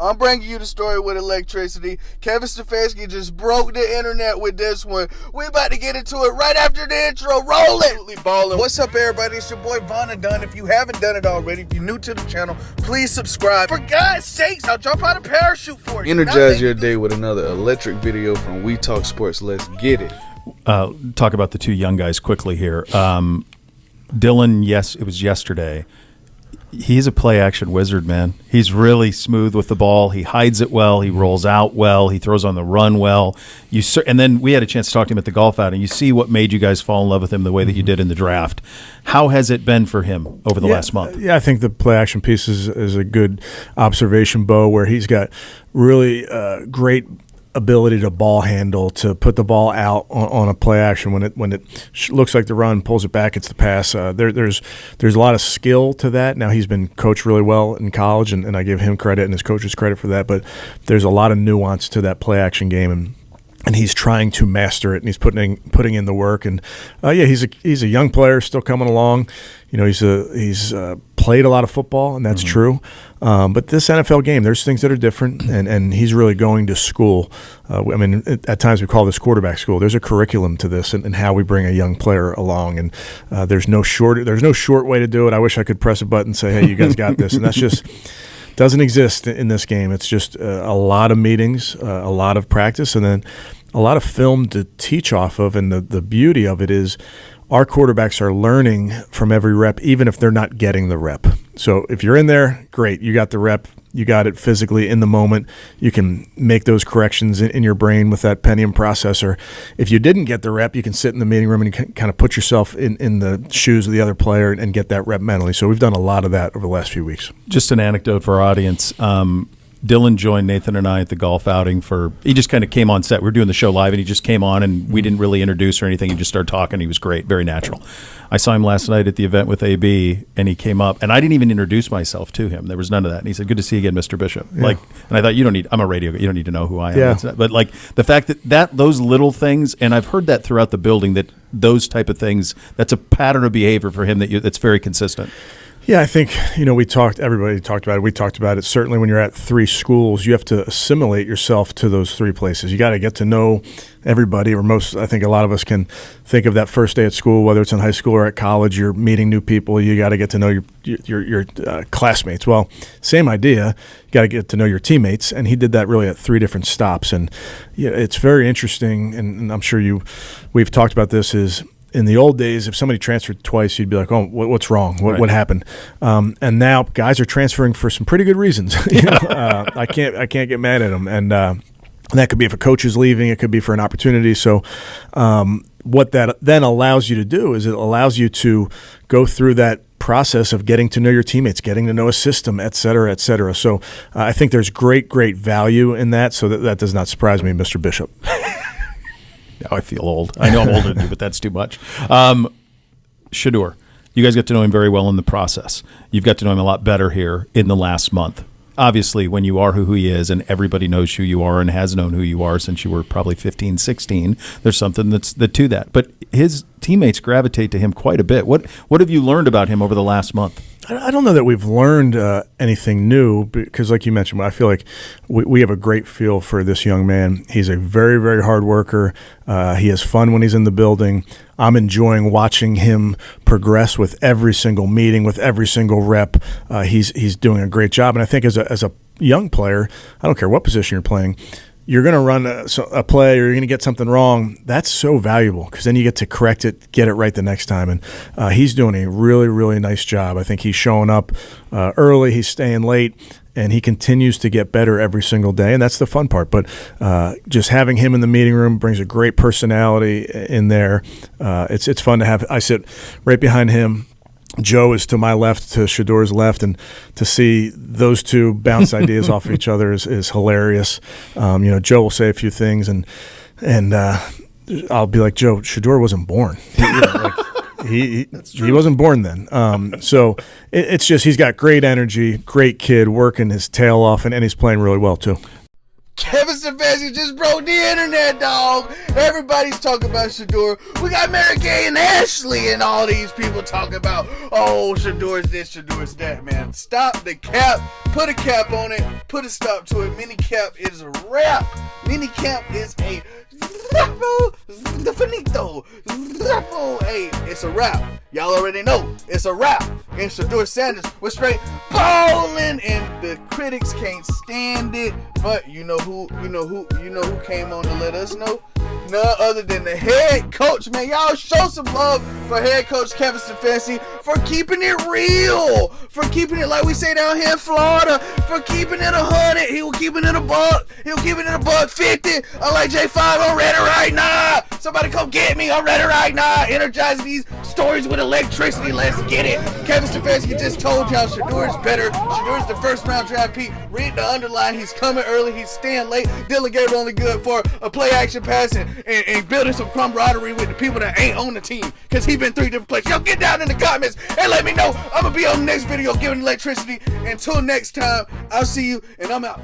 I'm bringing you the story with electricity. Kevin Stefanski just broke the internet with this one. We about to get into it right after the intro. Roll it! Ballin'. What's up, everybody? It's your boy Von Dunn. If you haven't done it already, if you're new to the channel, please subscribe. For God's sakes, I'll jump out of parachute for you. Energize your day with another electric video from We Talk Sports. Let's get it. Talk about the two young guys quickly here. Dylan, yes, it was yesterday. He's a play-action wizard, man. He's really smooth with the ball. He hides it well. He rolls out well. He throws on the run well. And then we had a chance to talk to him at the golf outing. You see what made you guys fall in love with him the way that you did in the draft. How has it been for him over the last month? Yeah, I think the play-action piece is a good observation, Bo, where he's got really great ability to ball handle, to put the ball out on a play action when it looks like the run, pulls it back, it's the pass. There's a lot of skill to that. Now he's been coached really well in college, and I give him credit and his coaches credit for that. But there's a lot of nuance to that play action game, and he's trying to master it, and he's putting in the work. And he's a young player still coming along. You know, he's played a lot of football, and that's true. But this NFL game, there's things that are different, and he's really going to school. At times we call this quarterback school. There's a curriculum to this, and how we bring a young player along. And there's no short way to do it. I wish I could press a button and say, "Hey, you guys got this," and that's just doesn't exist in this game. It's just a lot of meetings, a lot of practice, and then a lot of film to teach off of. And the beauty of it is our quarterbacks are learning from every rep, even if they're not getting the rep. So if you're in there, great, you got the rep, you got it physically in the moment. You can make those corrections in your brain with that Pentium processor. If you didn't get the rep, you can sit in the meeting room and you can kind of put yourself in the shoes of the other player and get that rep mentally. So we've done a lot of that over the last few weeks. Just an anecdote for our audience. Dylan joined Nathan and I at the golf outing he just kind of came on set. We were doing the show live, and he just came on, and we didn't really introduce or anything. He just started talking. He was great, very natural. I saw him last night at the event with AB, and he came up, and I didn't even introduce myself to him. There was none of that. And he said, "Good to see you again, Mr. Bishop." Yeah. And I thought, I'm a radio guy. You don't need to know who I am. Yeah. But the fact that those little things, and I've heard that throughout the building, that those type of things, that's a pattern of behavior for him that's very consistent. Yeah, I think, everybody talked about it. We talked about it. Certainly when you're at three schools, you have to assimilate yourself to those three places. You got to get to know everybody, or I think a lot of us can think of that first day at school, whether it's in high school or at college, you're meeting new people. You got to get to know your classmates. Well, same idea. You got to get to know your teammates, and he did that really at three different stops. And it's very interesting, and I'm sure we've talked about this, is in the old days, if somebody transferred twice, you'd be like, "Oh, what's wrong? What happened?" And now guys are transferring for some pretty good reasons. I can't get mad at them. And that could be if a coach is leaving. It could be for an opportunity. So what that then allows you to do is it allows you to go through that process of getting to know your teammates, getting to know a system, et cetera, et cetera. So I think there's great value in that. So that does not surprise me, Mr. Bishop. Now I feel old. I know I'm older than you, but that's too much. Shedeur, you guys got to know him very well in the process. You've got to know him a lot better here in the last month. Obviously, when you are who he is and everybody knows who you are and has known who you are since you were probably 15, 16, there's something that's to that. But his teammates gravitate to him quite a bit. What have you learned about him over the last month? I don't know that we've learned anything new because, like you mentioned, I feel like we have a great feel for this young man. He's a very, very hard worker. He has fun when he's in the building. I'm enjoying watching him progress with every single meeting, with every single rep. He's doing a great job. And I think as a young player, I don't care what position you're playing, you're going to run a play or you're going to get something wrong. That's so valuable because then you get to correct it, get it right the next time. And he's doing a really, really nice job. I think he's showing up early. He's staying late. And he continues to get better every single day, and that's the fun part. But just having him in the meeting room brings a great personality in there. It's fun to have. I sit right behind him. Joe is to my left, to Shedeur's left, and to see those two bounce ideas off of each other is hilarious. Joe will say a few things, and I'll be like, "Joe, Shedeur wasn't born." He wasn't born then. So it's just he's got great energy, great kid, working his tail off, and he's playing really well too. Kevin Stefanski just broke the internet, dog. Everybody's talking about Shedeur. We got Mary Kay and Ashley and all these people talking about, oh, Shedur's this, Shedur's that, man. Stop the cap. Put a cap on it. Put a stop to it. Minicap is a wrap. Minicap is a finito. Hey, it's a wrap. Y'all already know it's a wrap. And Shedeur Sanders was straight bowling, and the critics can't stand it. But you know who came on to let us know? None other than the head coach, man. Y'all show some love for head coach Kevin Stefanski for keeping it real, for keeping it like we say down here in Florida, for keeping it 100. He was keeping it a buck. He was keeping it a $1.50. I'm like J5. I'm ready right now. Somebody come get me. I'm ready right now. Energizing these stories with electricity. Let's get it. Kevin Stefanski just told y'all Shedeur is better. Shedeur is the first round draft pick. Read the underline. He's coming early. He's staying late. Dylan Gabriel only good for a play action pass and building some camaraderie with the people that ain't on the team, because he been 3 different places. Yo, get down in the comments and let me know. I'm going to be on the next video giving electricity. Until next time, I'll see you, and I'm out.